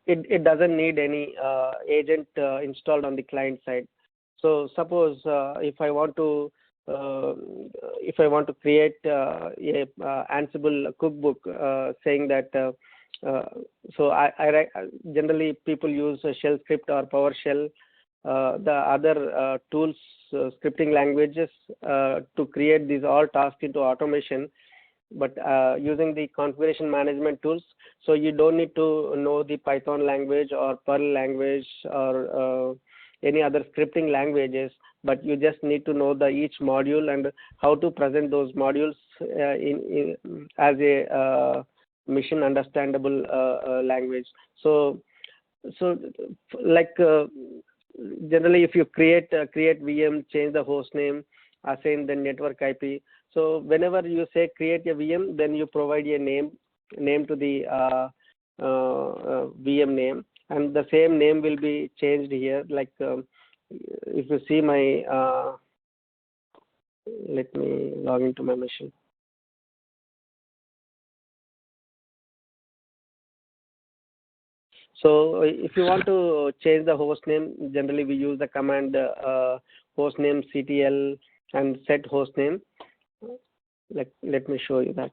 it doesn't need any agent installed on the client side. So suppose uh, if I want to create a Ansible cookbook, saying that uh, generally people use a shell script or PowerShell, the other tools, scripting languages, to create these all tasks into automation. But using the configuration management tools, so you don't need to know the Python language or Perl language or any other scripting languages, but you just need to know the each module and how to present those modules in as a machine understandable language. So like generally, if you create VM, change the host name, assign the network IP. So whenever you say create a VM, then you provide a name to the VM name, and the same name will be changed here. Like if you see my let me log into my machine. So if you want to change the host name, generally we use the command host name ctl and set host name. Let me show you that.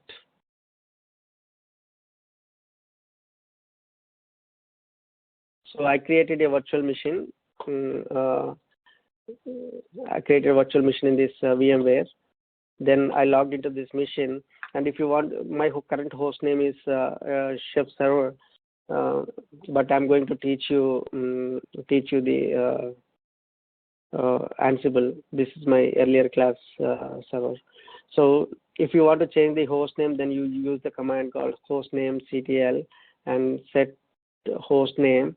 So I created a virtual machine. I created a virtual machine in this VMware. Then I logged into this machine, and if you want, my current host name is Chef Server, but I'm going to teach you the Ansible. This is my earlier class server. So if you want to change the host name, then you use the command called hostname ctl and set host name,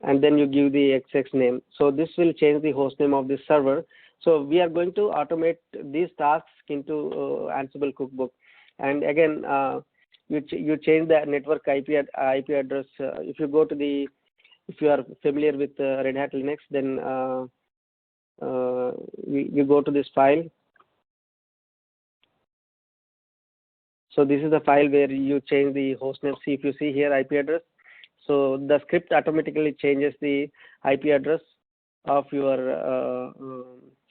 and then you give the XX name. So this will change the host name of this server. So we are going to automate these tasks into Ansible Cookbook. And again, you change the network IP address. If you are familiar with Red Hat Linux, then you go to this file. So this is the file where you change the host name. See, if you see here IP address, so the script automatically changes the IP address of your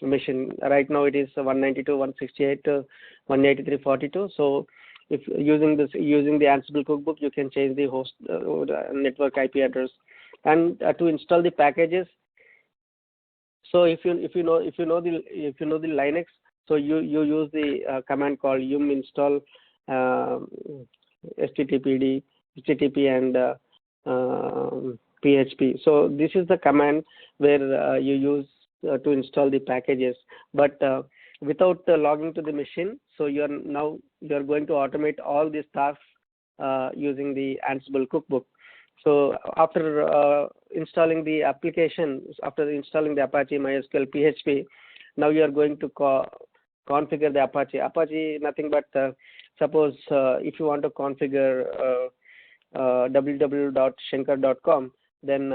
machine. Right now it is 192.168.183.42. So if using the Ansible Cookbook, you can change the host network IP address. And to install the packages, so if you know the Linux, so you use the command called yum install httpd and php. So this is the command where you use to install the packages, but without logging to the machine. So you are going to automate all these tasks using the Ansible Cookbook. So after installing the application, after installing the Apache, MySQL, PHP, now you are going to configure the Apache. Apache, nothing but suppose if you want to configure www.shankar.com, then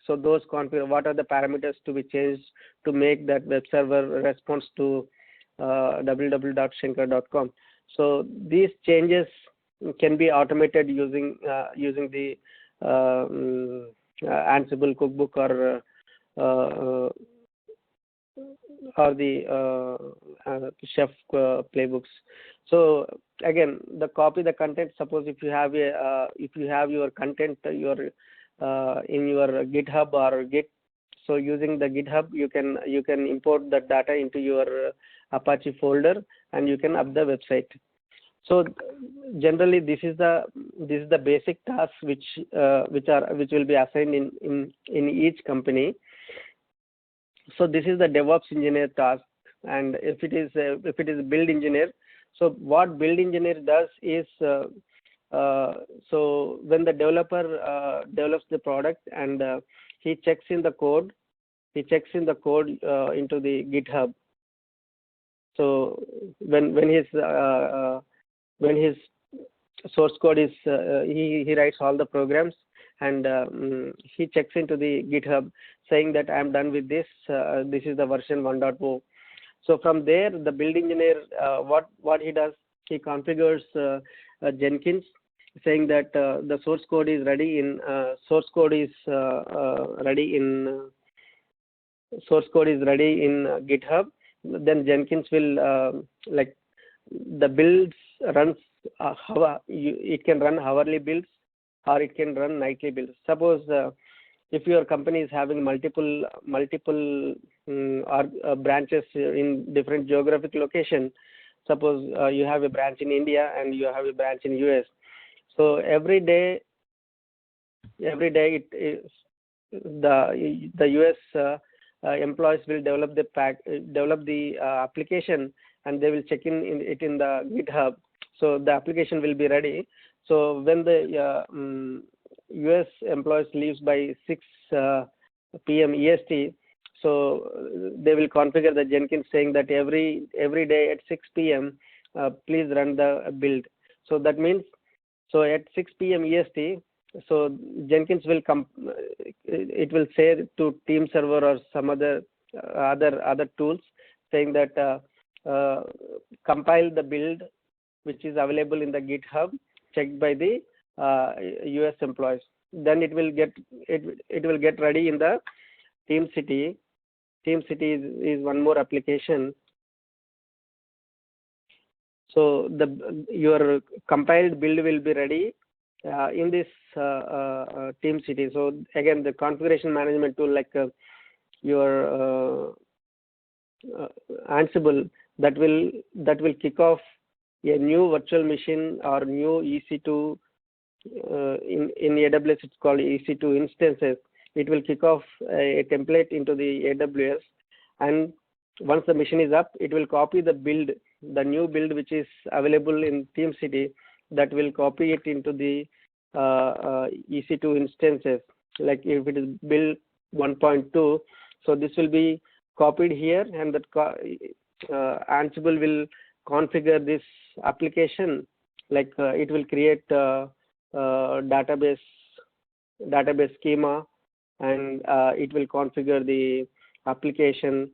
so those configure what are the parameters to be changed to make that web server response to www.shankar.com. So these changes can be automated using the Ansible Cookbook or the Chef playbooks. So again, copy the content. Suppose if you have your content in your GitHub or Git, so using the GitHub, you can import the data into your Apache folder, and you can up the website. So generally, this is the basic tasks which will be assigned in each company. So this is the DevOps engineer task, and if it is build engineer, so what build engineer does is so when the developer develops the product and he checks in the code into the GitHub. So when his source code is he writes all the programs, and he checks into the GitHub saying that I am done with this. This is the version 1.0. So from there, the build engineer what he does, he configures Jenkins, saying that the source code is ready in GitHub. Then Jenkins will like the builds runs it can run hourly builds or it can run nightly builds. Suppose if your company is having multiple branches in different geographic location, suppose you have a branch in India and you have a branch in US. So every day it is the US employees will develop the application, and they will check it in the GitHub. So the application will be ready. So when the US employees leaves by 6 p.m. EST, so they will configure the Jenkins saying that every day at 6 p.m. Please run the build. So that means, so at 6 p.m. EST, so Jenkins will it will say to team server or some other tools saying that compile the build which is available in the GitHub checked by the US employees. Then it will get ready in the TeamCity. TeamCity is one more application. So your compiled build will be ready in this TeamCity. So again, the configuration management tool like your Ansible that will kick off a new virtual machine or new EC2 in AWS. It's called EC2 instances. It will kick off a template into the AWS, and once the machine is up, it will copy the new build which is available in TeamCity. That will copy it into the EC2 instances. Like if it is build 1.2, so this will be copied here, and that Ansible will configure this application. Like it will create database schema, and it will configure the application,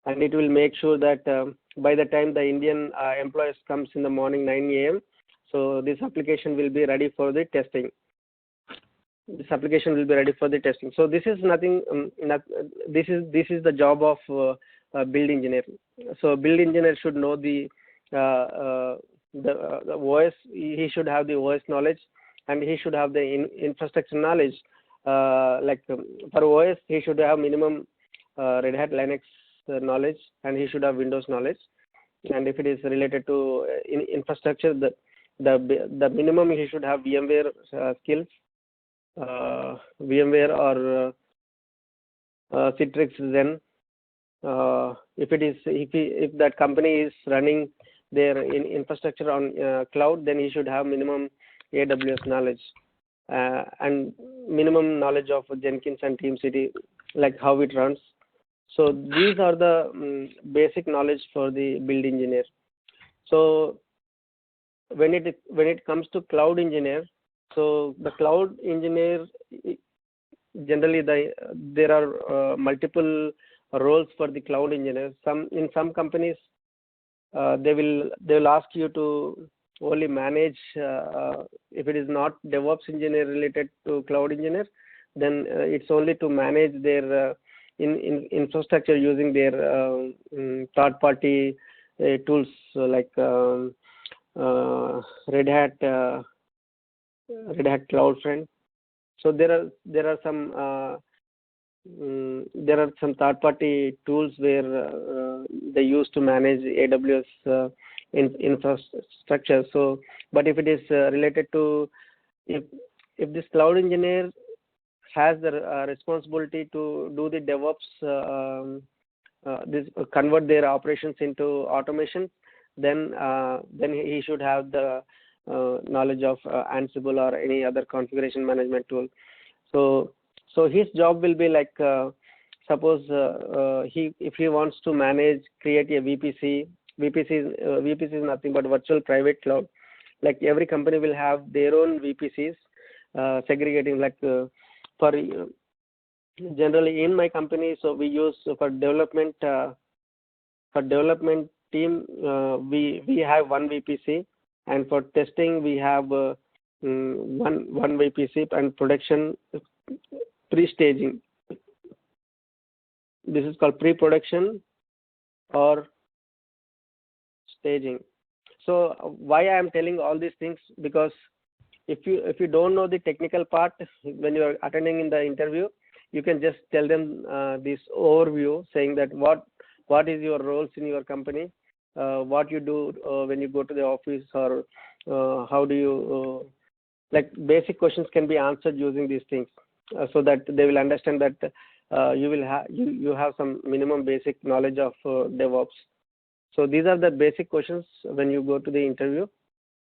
and it will make sure that by the time the Indian employees comes in the morning 9 a.m., so this application will be ready for the testing. So this is nothing. This is the job of build engineer. So build engineer should know the OS. He should have the OS knowledge, and he should have the infrastructure knowledge. Like for OS, he should have minimum Red Hat Linux knowledge, and he should have Windows knowledge. And if it is related to infrastructure, the minimum he should have VMware skills, VMware or Citrix Zen. If that company is running their infrastructure on cloud, then he should have minimum AWS knowledge and minimum knowledge of Jenkins and TeamCity, like how it runs. So these are the basic knowledge for the build engineer. So when it comes to cloud engineer, so the cloud engineer, generally there are multiple roles for the cloud engineer. In some companies they will ask you to only manage, if it is not DevOps engineer related to cloud engineer, then it's only to manage their infrastructure using their third party tools like Red Hat CloudFront. So there are some third party tools where they use to manage AWS infrastructure. So but if it is related to, if this cloud engineer has the responsibility to do the DevOps, convert their operations into automation, then he should have the knowledge of Ansible or any other configuration management tool. So his job will be like, suppose if he wants to create a VPC. VPC is nothing but virtual private cloud. Like every company will have their own VPCs, segregating, like for generally in my company, so we use for development team, we have one VPC, and for testing we have one VPC and production pre-staging. This is called pre-production or staging. So why I am telling all these things, because if you don't know the technical part when you are attending in the interview, you can just tell them this overview, saying that what is your roles in your company, what you do when you go to the office, or how do you like basic questions can be answered using these things, so that they will understand that you have some minimum basic knowledge of DevOps. So these are the basic questions when you go to the interview,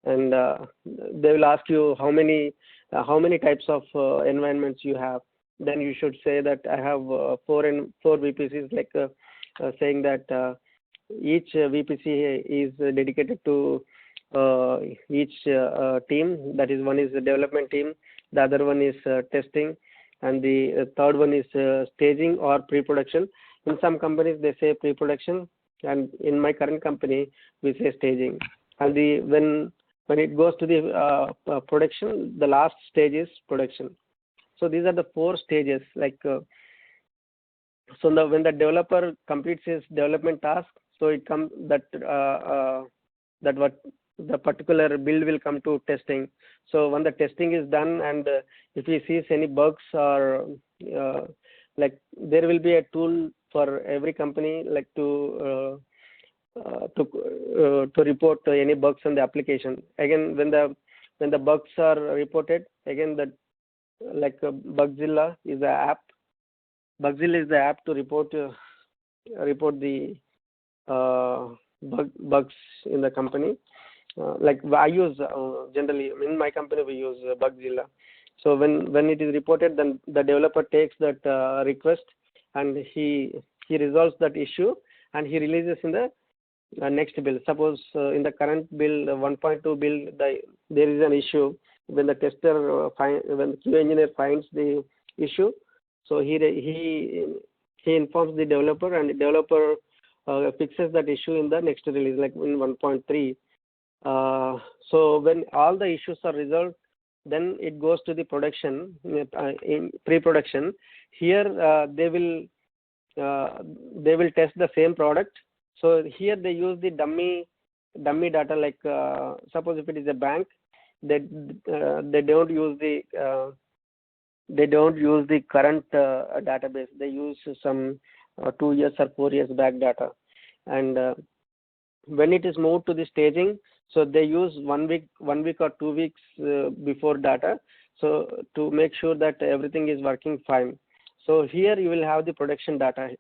and they will ask you how many types of environments you have. Then you should say that I have four VPCs, like saying that each VPC is dedicated to each team. That is, one is the development team, the other one is testing, and the third one is staging or pre-production. In some companies they say pre-production, and in my current company we say staging. And when it goes to the production, the last stage is production. So these are the 4 stages. Like when the developer completes his development task, so it comes that what the particular build will come to testing. So when the testing is done, and if he sees any bugs, or like there will be a tool for every company, like to report any bugs on the application. Again, when the bugs are reported, again that like Bugzilla is the app. Bugzilla is the app to report the bugs in the company. Like I use generally in my company we use Bugzilla. So when it is reported, then the developer takes that request, and he resolves that issue, and he releases in the next build. Suppose in the current build 1.2 build, there is an issue. When the tester when the QA engineer finds the issue, so he informs the developer, and the developer fixes that issue in the next release, like in 1.3. So when all the issues are resolved, then it goes to the production, in pre-production. Here they will test the same product. So here they use the dummy data, like suppose if it is a bank, they don't use the current database. They use some 2 years or 4 years back data. And when it is moved to the staging, so they use 1 week or 2 weeks before data, so to make sure that everything is working fine. So here you will have the production data.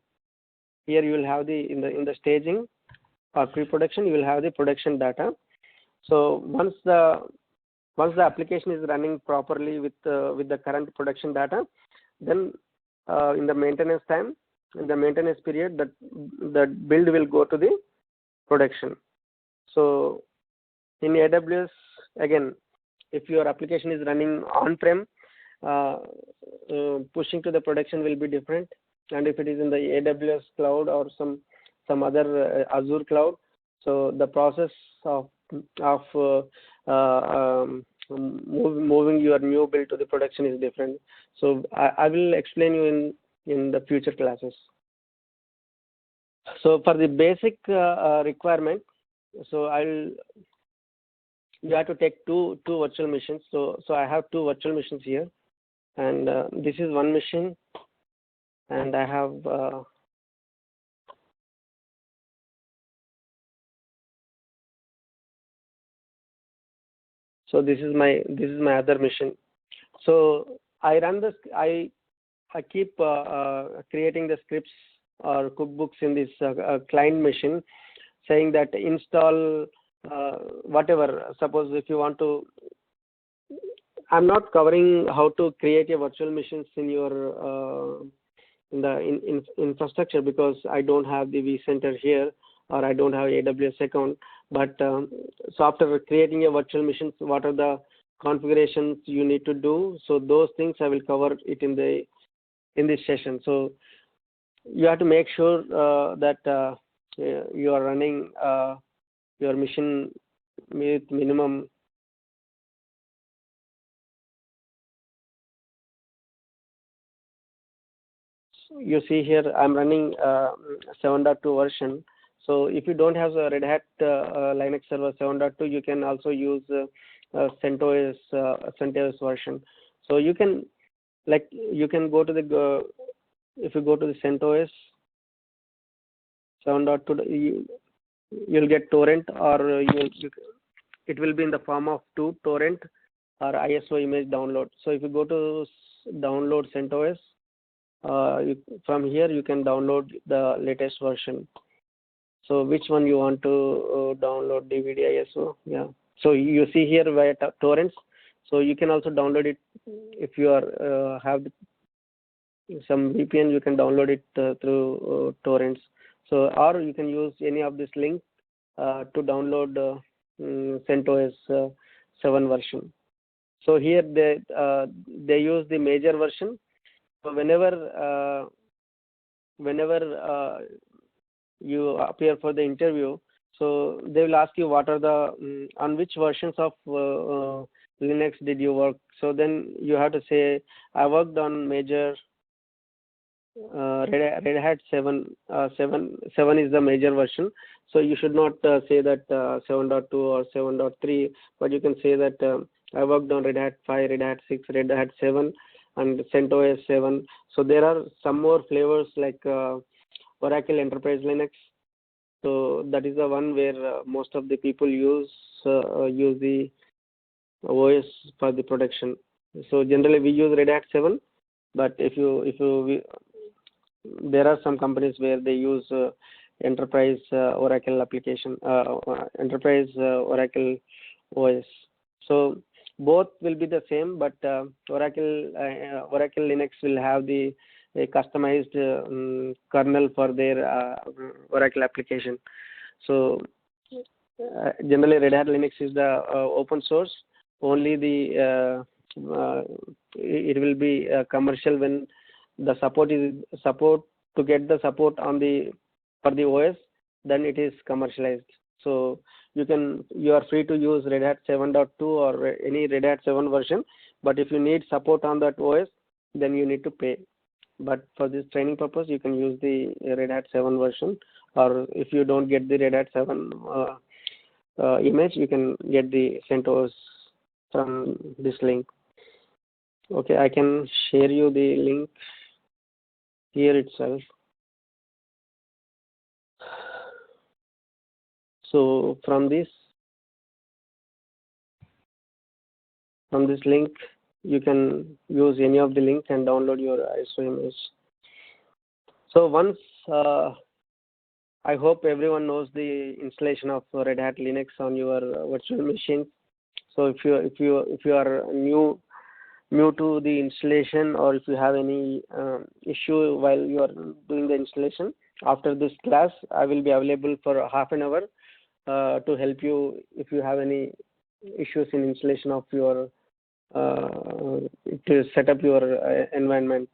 Here you will have in the staging or pre-production, you will have the production data. So once the application is running properly with the current production data, then in the maintenance time, in the maintenance period, that build will go to the production. So in AWS, again, if your application is running on-prem, pushing to the production will be different. And if it is in the AWS cloud or some other Azure cloud, so the process of moving your new build to the production is different. So I will explain you in the future classes. So for the basic requirement, so you have to take two virtual machines. So I have 2 virtual machines here, and this is one machine, and I have so this is my other machine. So I run this. I keep creating the scripts or cookbooks in this client machine, saying that install whatever. Suppose if you want to, I'm not covering how to create a virtual machines in your in the infrastructure, because I don't have the vCenter here, or I don't have AWS account. But so after creating a virtual machine, what are the configurations you need to do? So those things I will cover it in this session. So you have to make sure that you are running your machine with minimum you see here, I'm running 7.2 version. So if you don't have a Red Hat Linux Server 7.2, you can also use CentOS version. So you can go to the if you go to the CentOS 7.2, you'll get torrent, or it will be in the form of two, torrent or ISO image download. So if you go to download CentOS, from here you can download the latest version. So which one you want to download, DVD, ISO? Yeah. So you see here via torrents. So you can also download it if you are have some VPN. You can download it through torrents. So, or you can use any of this link to download CentOS 7 version. So here they use the major version. So whenever you appear for the interview, so they will ask you what are the on which versions of Linux did you work. So then you have to say, I worked on major Red Hat 7. 7 is the major version. So you should not say that 7.2 or 7.3, but you can say that I worked on Red Hat 5, Red Hat 6, Red Hat 7, and CentOS 7. So there are some more flavors like Oracle Enterprise Linux. So that is the one where most of the people use the OS for the production. So generally we use Red Hat 7, but there are some companies where they use Enterprise Oracle application, Enterprise Oracle OS. So both will be the same, but Oracle Linux will have the a customized kernel for their Oracle application. So generally Red Hat Linux is the open source. Only the it will be commercial when the support to get the support on the for the OS, then it is commercialized. So you are free to use Red Hat 7.2 or any Red Hat 7 version, but if you need support on that OS, then you need to pay. But for this training purpose, you can use the Red Hat 7 version, or if you don't get the Red Hat 7 image, you can get the CentOS from this link. Okay, I can share you the link here itself. So from this link, you can use any of the links and download your ISO image. So once I hope everyone knows the installation of Red Hat Linux on your virtual machine. So if you are new to the installation, or if you have any issue while you are doing the installation, after this class I will be available for half an hour to help you if you have any issues in installation of your to set up your environment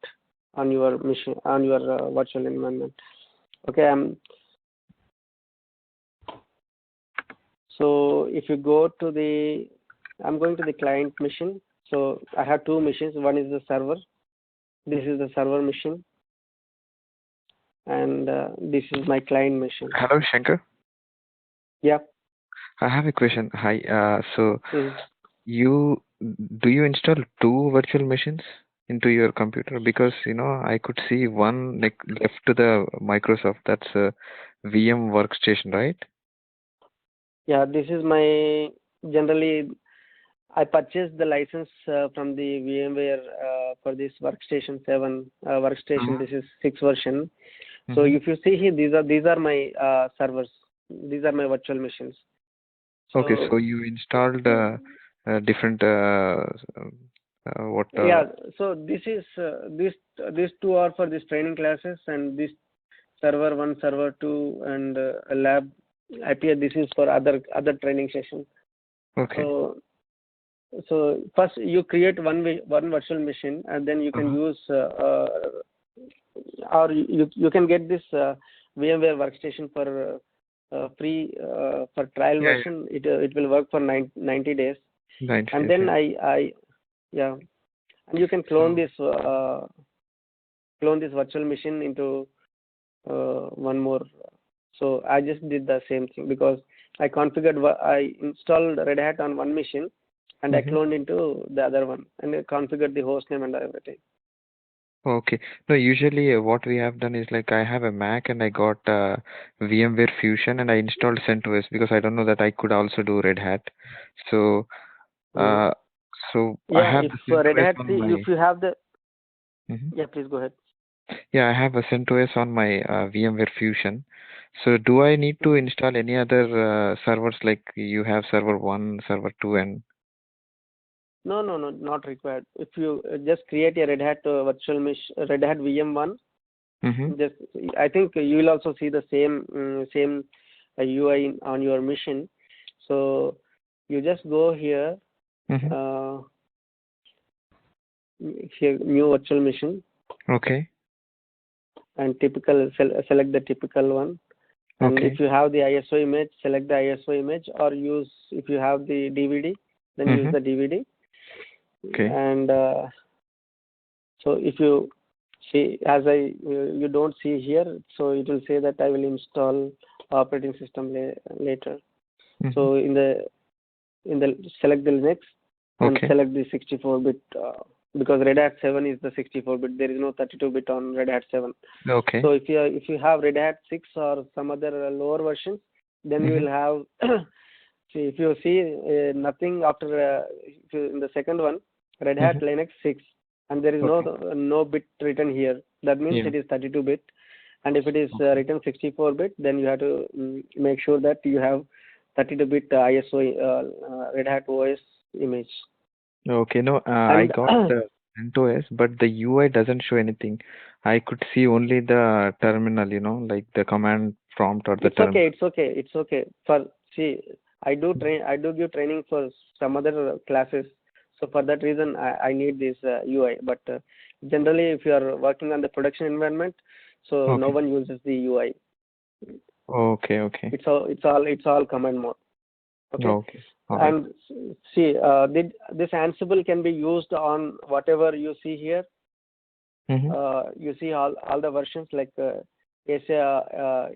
on your machine, on your virtual environment. Okay, so if you go to I'm going to the client machine. So I have two machines. One is the server. This is the server machine, and this is my client machine. Hello, Shankar. Yeah. I have a question. Hi. Do you install two virtual machines into your computer? Because I could see one left to the Microsoft. That's a VM workstation, right? Yeah. This is my generally. I purchased the license from the VMware for this workstation 7 workstation. This is 6 version. So if you see here, these are my servers. These are my virtual machines. Okay, so you installed different what? Yeah. So this is these two are for these training classes, and this server 1, server 2, and a lab IPA. This is for other training sessions. Okay. So first you create one virtual machine, and then you can use or you can get this VMware workstation for free for trial version. It will work for 90 days. 90 and days, then and you can clone this clone this virtual machine into one more. So I just did the same thing because I installed Red Hat on one machine and I Mm-hmm. cloned into the other one and I configured the host name and everything. Okay. No, usually what we have done is like I have a Mac and I got VMware Fusion and I installed CentOS because I don't know that I could also do Red Hat. So Mm. uh, so I Yeah, have if the Red CentOS Hat, on see, if my you have the, Mhm. yeah, please go ahead. Yeah, I have a CentOS on my VMware Fusion. So do I need to Mm. install any other servers like you have server 1, server 2 and No, no, no, not required. If you just create a Red Hat Red Hat VM1, mm-hmm. just I think you will also see the same UI on your machine. So you just go here, Mm-hmm. uh, here new virtual machine Okay. and select the typical one. And if Okay. you have the ISO image, select the ISO image, or use if you have the DVD, then use Mm-hmm. the DVD. Okay. And so if you see, as you don't see here, so it will say that I will install operating system later. Mm-hmm. So in the select the Linux and Okay. select the 64-bit because Red Hat 7 is the 64-bit. There is no 32-bit on Red Hat 7. Okay. So if you have Red Hat 6 or some other lower version, then you Mm-hmm. will have see if you see nothing after in the second one Red Hat Mm-hmm. Linux 6 and there is Okay. no bit written here. That means Yeah. it is 32-bit. And if it is Okay. written 64-bit, then you have to make sure that you have 32-bit ISO Red Hat OS image. Okay, no, I And got the CentOS, but the UI doesn't show anything. I could see only the terminal, like the command prompt or the it's okay, terminal. it's okay, it's okay. For see, I do give training for some other classes. So for that reason, I need this UI. But generally, if you are working on the production environment, so no Okay. one uses the UI. Okay, okay. It's all command mode. Okay. Okay. All right. And see, this Ansible can be used on whatever you see here. Mm-hmm. You see all the versions like Asia,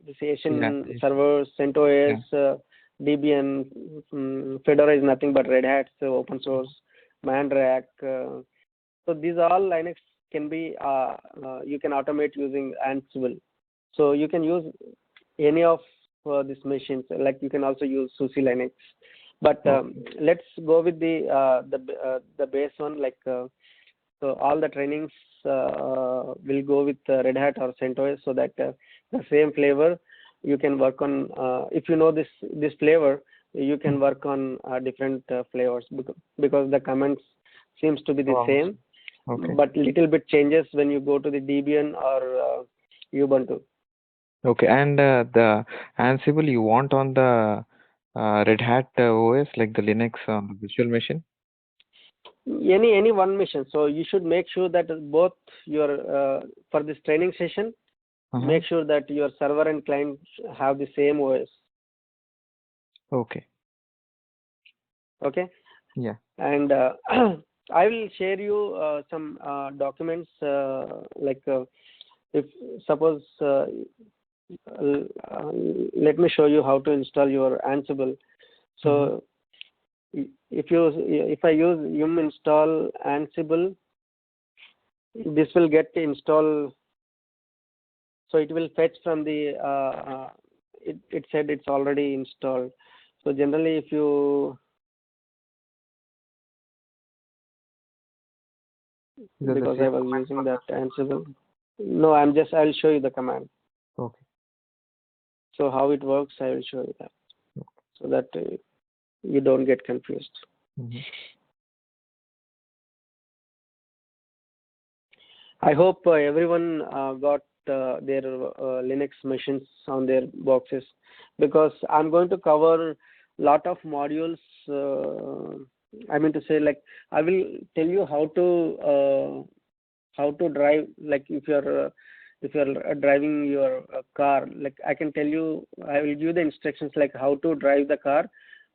this Yeah. Asian servers, CentOS, Yeah. Debian, Fedora is nothing but Red Hat, so open source, Mandrake. So these all Linux can be you can automate using Ansible. So you can use any of these machines. Like you can also use SUSE Linux. But Okay. let's go with the base one. Like so, all the trainings will go with Red Hat or CentOS, so that the same flavor you can work on. If you know this flavor, you can work on different flavors because the commands seems to be the Oh, same, okay. but little bit changes when you go to the Debian or Ubuntu. Okay. And the Ansible you want on the Red Hat OS, like the Linux on the virtual machine? Any one mission. So you should make sure that both your for this training session, Uh-huh. make sure that your server and client have the same OS. Okay. Okay. Yeah. And I will share you some documents like if suppose let me show you how to install your Ansible. Mm-hmm. So if I use yum install Ansible, this will get install. So it will fetch from the it said it's already installed. So generally, if you Is that the because I same was command using that processor? Ansible. No, I'll show you the command. Okay. So how it works, I will show you that so that you don't get confused. Mm-hmm. I hope everyone got their Linux machines on their boxes because I'm going to cover lot of modules. I mean to say, like I will tell you how to drive. Like if you're driving your car, like I can tell you, I will give the instructions like how to drive the car,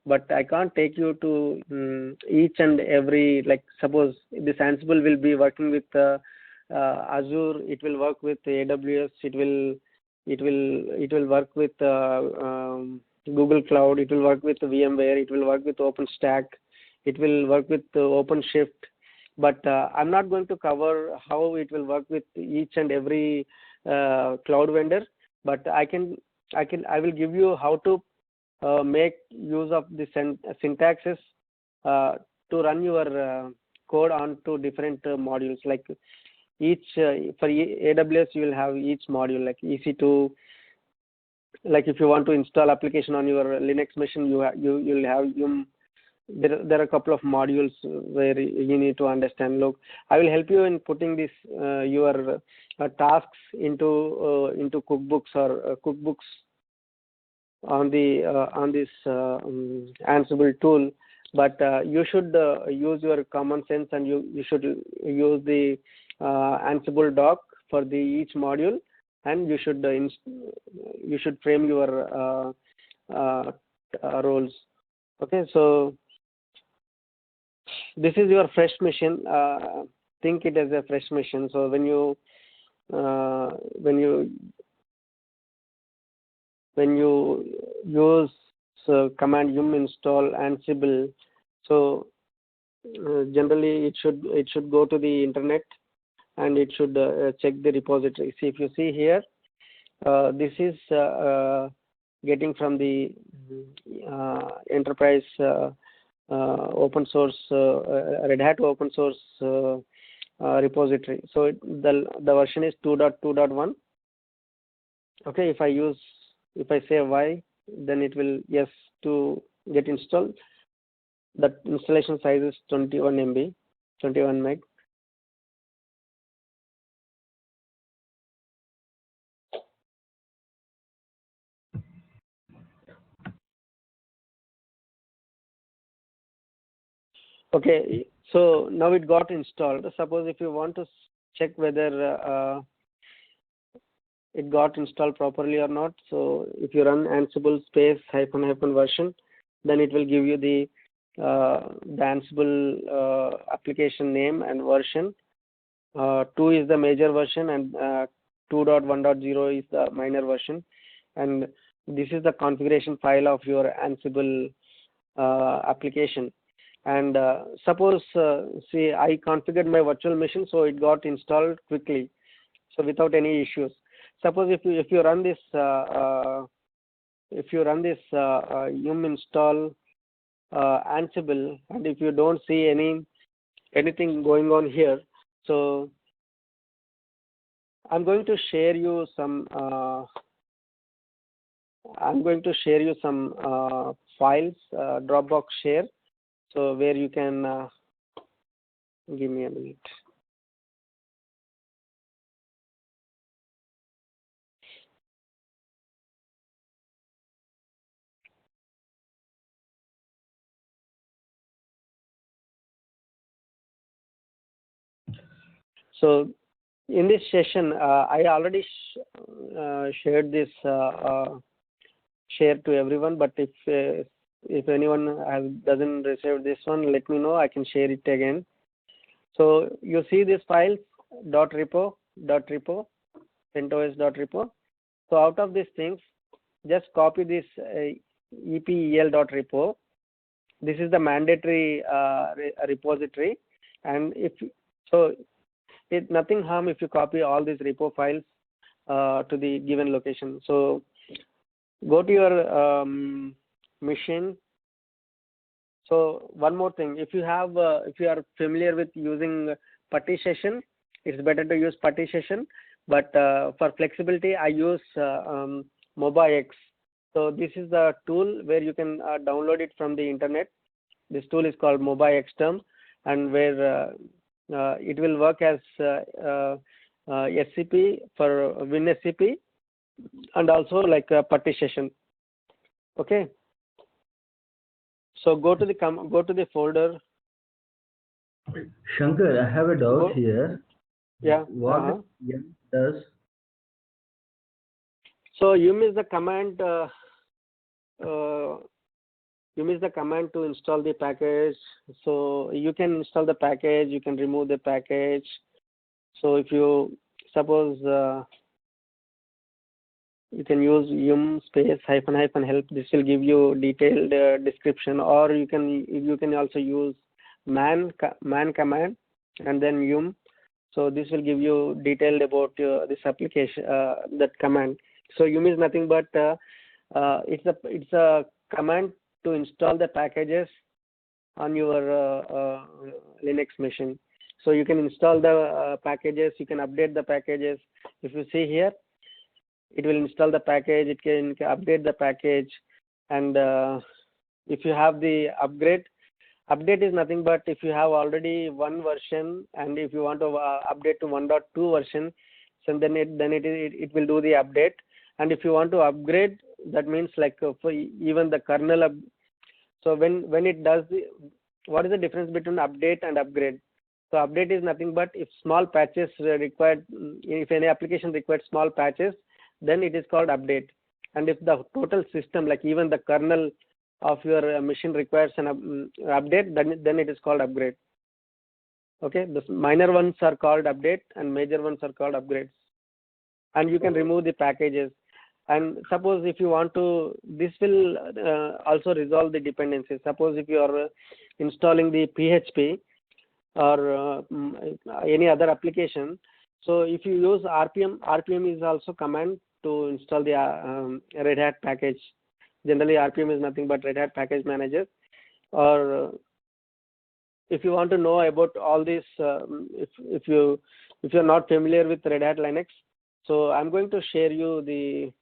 but I can't take you to each and every, like suppose this Ansible will be working with Azure, it will work with AWS, it will work with Google Cloud, it will work with VMware, it will work with OpenStack, it will work with OpenShift. But I'm not going to cover how it will work with each and every cloud vendor. But I will give you how to make use of the syntaxes to run your code onto different modules. Like each for AWS, you will have each module like EC2. Like if you want to install application on your Linux machine, you'll have there are a couple of modules where you need to understand. Look, I will help you in putting this your tasks into cookbooks or cookbooks on this Ansible tool. But you should use your common sense, and you should use the Ansible doc for the each module, and you should frame your roles. Okay, so this is your fresh machine. Think it as a fresh machine. So when you use command yum install Ansible, so generally it should go to the internet, and it should check the repository. See, if you see here, this is getting from the enterprise open source Red Hat open source repository. So the version is 2.2.1. Okay, if I say Y, then it will yes to get installed. The installation size is 21 MB, 21 meg. Okay, so now it got installed. Suppose if you want to check whether it got installed properly or not, so if you run Ansible space -- version, then it will give you the Ansible application name and version. 2 is the major version, and 2.1.0 is the minor version. And this is the configuration file of your Ansible application. And suppose see, I configured my virtual machine, so it got installed quickly, so without any issues. Suppose if you run this yum install Ansible, and if you don't see anything going on here, so I'm going to share you some files, Dropbox share, so where you can give me a minute. So in this session, I already shared this share to everyone, but if anyone doesn't receive this one, let me know. I can share it again. So you see this files .repo, CentOS.repo. So out of these things, just copy this epel.repo. This is the mandatory repository, and it's nothing harm if you copy all these repo files to the given location. So go to your machine. So one more thing, if you are familiar with using putty session, it's better to use putty session. But for flexibility, I use MobiX. So this is the tool where you can download it from the internet. This tool is called MobiX term, and where it will work as SCP for WinSCP, and also like a putty session. Okay. So go to the folder. Shankar, I have a doubt here. Yeah. What yum does? So yum is the command. Yum is the command to install the package. So you can install the package. You can remove the package. So if you suppose you can use yum space hyphen hyphen help. This will give you detailed description, or you can also use man command and then yum. So this will give you detailed about this application, that command. So yum is nothing but it's a command to install the packages on your Linux machine. So you can install the packages, you can update the packages. If you see here, it will install the package, it can update the package, and if you have the update is nothing but if you have already one version and if you want to update to 1.2 version, so then it will do the update. And if you want to upgrade, that means like for even the kernel so when it does what is the difference between update and upgrade? So update is nothing but if small patches required, if any application requires small patches, then it is called update. And if the total system, like even the kernel of your machine requires an update, then it is called upgrade. Okay, the minor ones are called update and major ones are called upgrades. And you can remove the packages. And suppose if you want to, this will also resolve the dependencies. Suppose if you are installing the PHP or any other application, so if you use RPM is also command to install the Red Hat package. Generally RPM is nothing but Red Hat package manager. Or if you want to know about all this, if you're not familiar with Red Hat Linux, so I'm going to share you the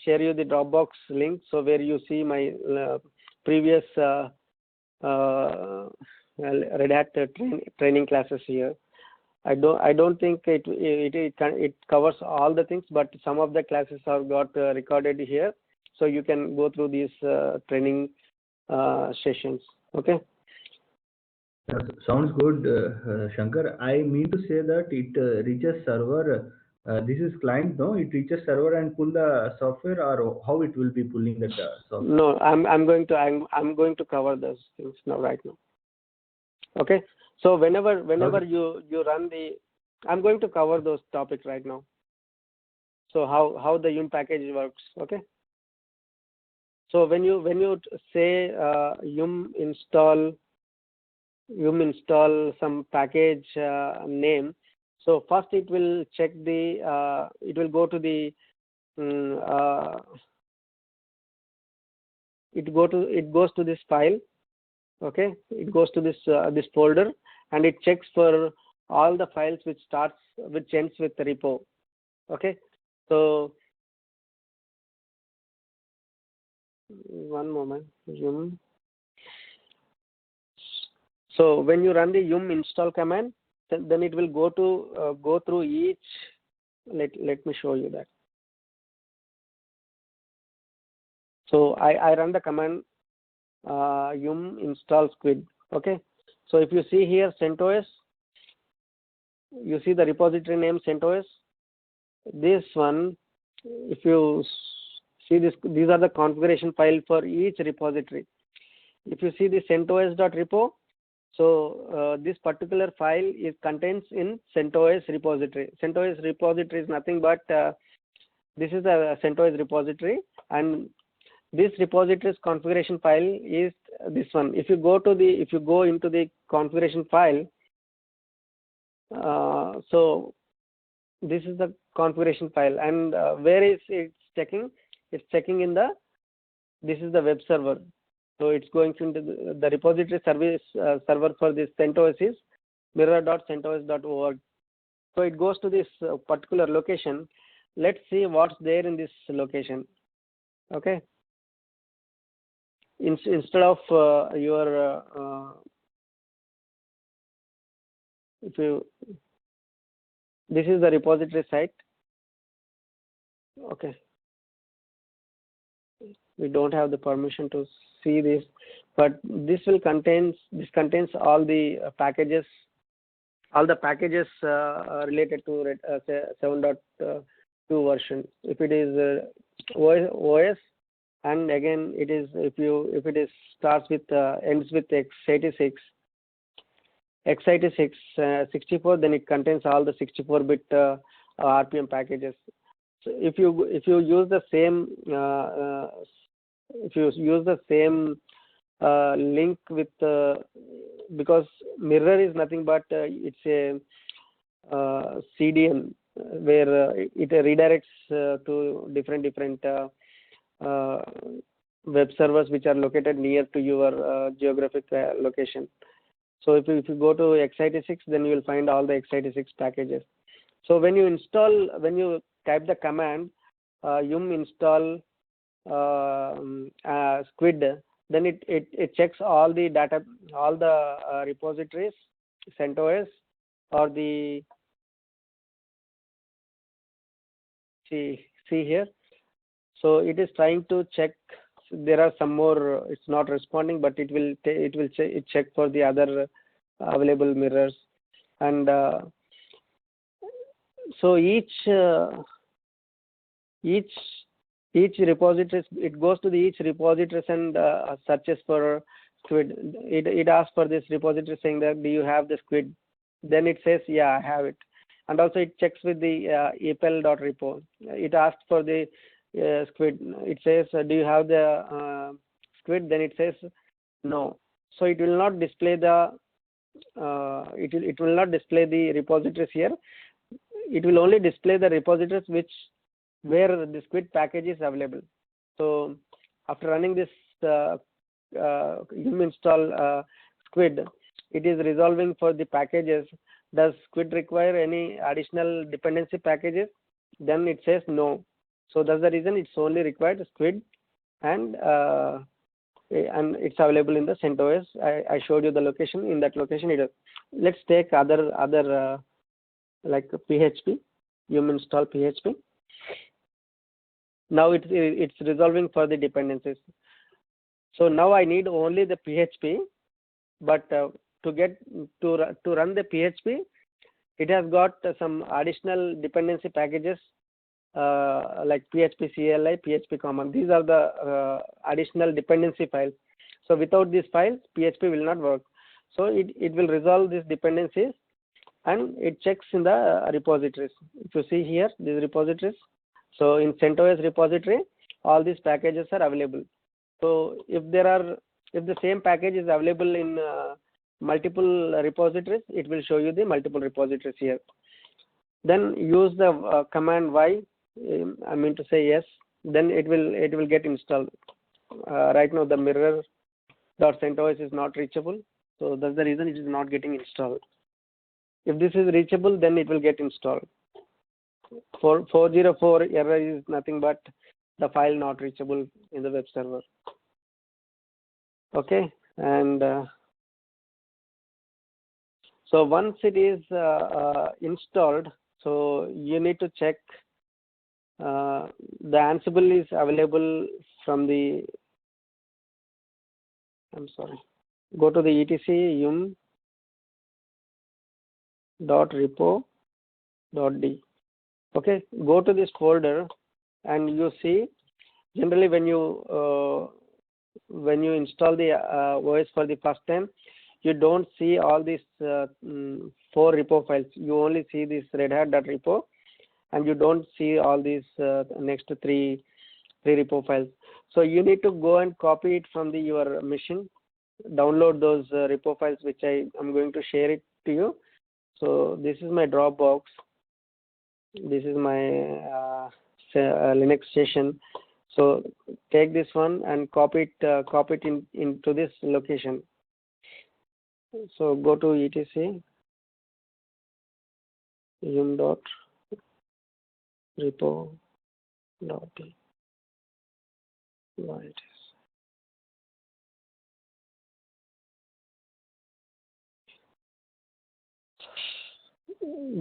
Dropbox link, so where you see my previous Red Hat training classes here. I don't think it covers all the things, but some of the classes have got recorded here, so you can go through these training sessions. Okay. Sounds good, Shankar. I mean to say that it reaches server. This is client, no? It reaches server and pull the software, or how it will be pulling the software? No, I'm going to cover those things now right now. Okay. So whenever Okay. you run the, I'm going to cover those topics right now. So how the yum package works. Okay. So when you say yum install some package name, so first it will check the it will go to the it goes to this file. Okay, it goes to this folder and it checks for all the files which ends with the repo. Okay, so one moment. Yum. So when you run the yum install command, then it will go through each. Let me show you that. So I run the command yum install squid. Okay, so if you see here CentOS, you see the repository name CentOS. This one, if you see this, these are the configuration file for each repository. If you see the CentOS.repo, so this particular file contains in CentOS repository. CentOS repository is nothing but this is a CentOS repository, and this repository's configuration file is this one. If you go into the configuration file, so this is the configuration file, and where is it checking? It's checking in this is the web server. So it's going into the repository service server for this CentOS is mirror.centos.org. So it goes to this particular location. Let's see what's there in this location. Okay. Instead of this is the repository site. Okay. We don't have the permission to see this, but this contains all the packages, related to 7.2 version. If it is OS, and again it is if it is starts with ends with x86, x86 64, then it contains all the 64-bit RPM packages. So if you use the same link with because mirror is nothing but it's a CDN where it redirects to different web servers which are located near to your geographic location. So if you go to x86, then you will find all the x86 packages. So when you type the command yum install squid, then it checks all the data, all the repositories, CentOS or the see here. So it is trying to check. There are some more. It's not responding, but it will check for the other available mirrors, and so each repository, it goes to each repository and searches for squid. It asks for this repository saying that do you have the squid? Then it says yeah, I have it, and also it checks with the epl.repo. It asks for the squid. It says do you have the squid? Then it says no. So it will not display the it will not display the repositories here. It will only display the repositories where the squid package is available. So after running this yum install squid, it is resolving for the packages. Does squid require any additional dependency packages? Then it says no. So that's the reason it's only required squid, and it's available in the CentOS. I showed you the location. In that location it is. Let's take other like PHP, yum install PHP. Now it's resolving for the dependencies. So now I need only the PHP, but to run the PHP, it has got some additional dependency packages like PHP CLI, PHP common. These are the additional dependency files. So without these files, PHP will not work. So it will resolve these dependencies, and it checks in the repositories. If you see here, these repositories. So in CentOS repository, all these packages are available. So if the same package is available in multiple repositories, it will show you the multiple repositories here. Then use the command Y. I mean to say yes. Then it will get installed. Right now the mirror.CentOS is not reachable. So that's the reason it is not getting installed. If this is reachable, then it will get installed. 404 error is nothing but the file not reachable in the web server. Okay, and so once it is installed, so you need to check the Ansible is available from the. I'm sorry. Go to the etc yum.repo.d. Okay, go to this folder, and you see generally when you install the OS for the first time, you don't see all these 4 repo files. You only see this redhat.repo, and you don't see all these next 3 repo files. So you need to go and copy it from your machine, download those repo files, which I am going to share it to you. So this is my Dropbox. This is my Linux station. So take this one and copy it into this location. So go to etc yum.repo.d. Why it is.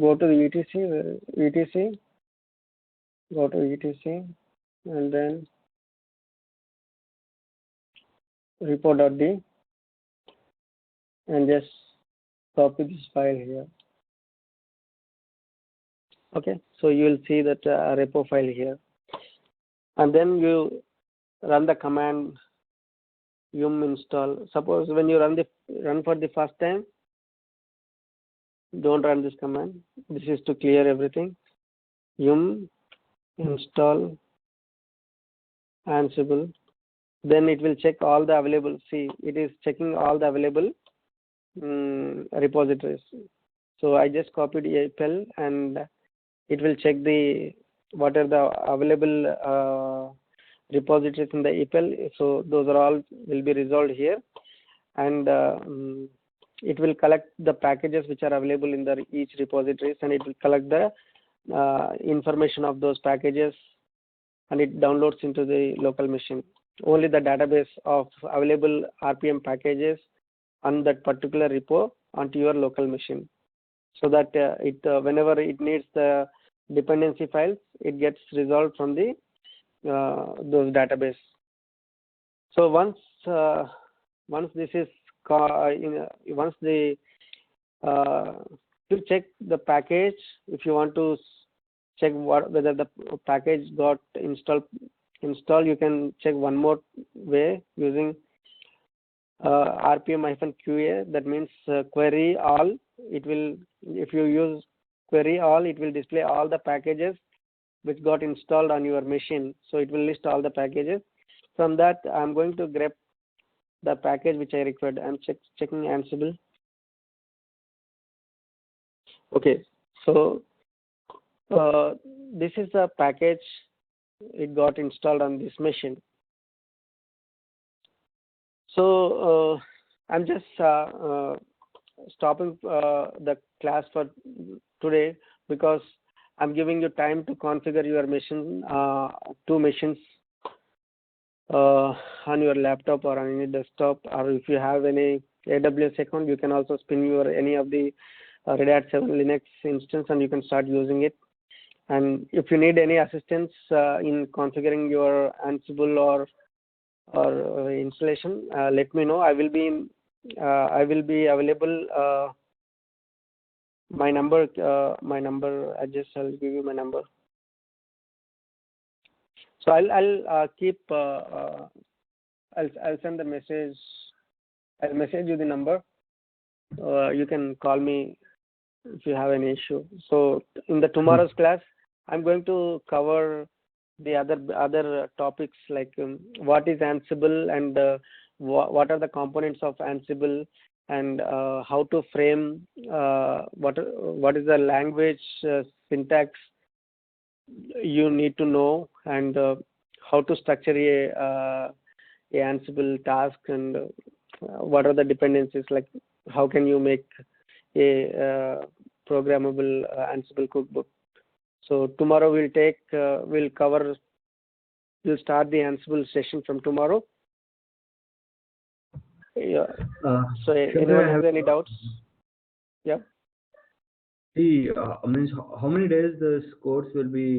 Go to the etc, go to etc, and then repo.d, and just copy this file here. Okay, so you will see that repo file here, and then you run the command yum install. Suppose when you run for the first time, don't run this command. This is to clear everything. Yum install Ansible. Then it will check all the available. See, it is checking all the available repositories. So I just copied EPL and it will check the what are the available repositories in the EPL. So those are all will be resolved here, and it will collect the packages which are available in the each repositories, and it will collect the information of those packages, and it downloads into the local machine. Only the database of available RPM packages on that particular repo onto your local machine, so that whenever it needs the dependency files, it gets resolved from the those database. So once this is once the to check the package, if you want to check whether the package got installed, you can check one more way using rpm-qa. That means query all. It will, if you use query all, it will display all the packages which got installed on your machine. So it will list all the packages. From that, I'm going to grab the package which I required. I'm checking Ansible. Okay, so this is the package it got installed on this machine. So I'm just stopping the class for today, because I'm giving you time to configure your machine, 2 machines on your laptop or on any desktop, or if you have any AWS account, you can also spin your any of the Red Hat 7 Linux instance, and you can start using it. And if you need any assistance in configuring your Ansible or installation, let me know. I will be available. My number. I'll give you my number. So I'll keep. I'll send the message. I'll message you the number. You can call me if you have any issue. So in the tomorrow's class, I'm going to cover the other topics, like what is Ansible, and what are the components of Ansible, and how to frame what is the language syntax you need to know, and how to structure a Ansible task, and what are the dependencies, like how can you make a programmable Ansible cookbook. So tomorrow we'll start the Ansible session from tomorrow. Yeah. So anyone has any doubts? Yeah. See, means how many days this course will be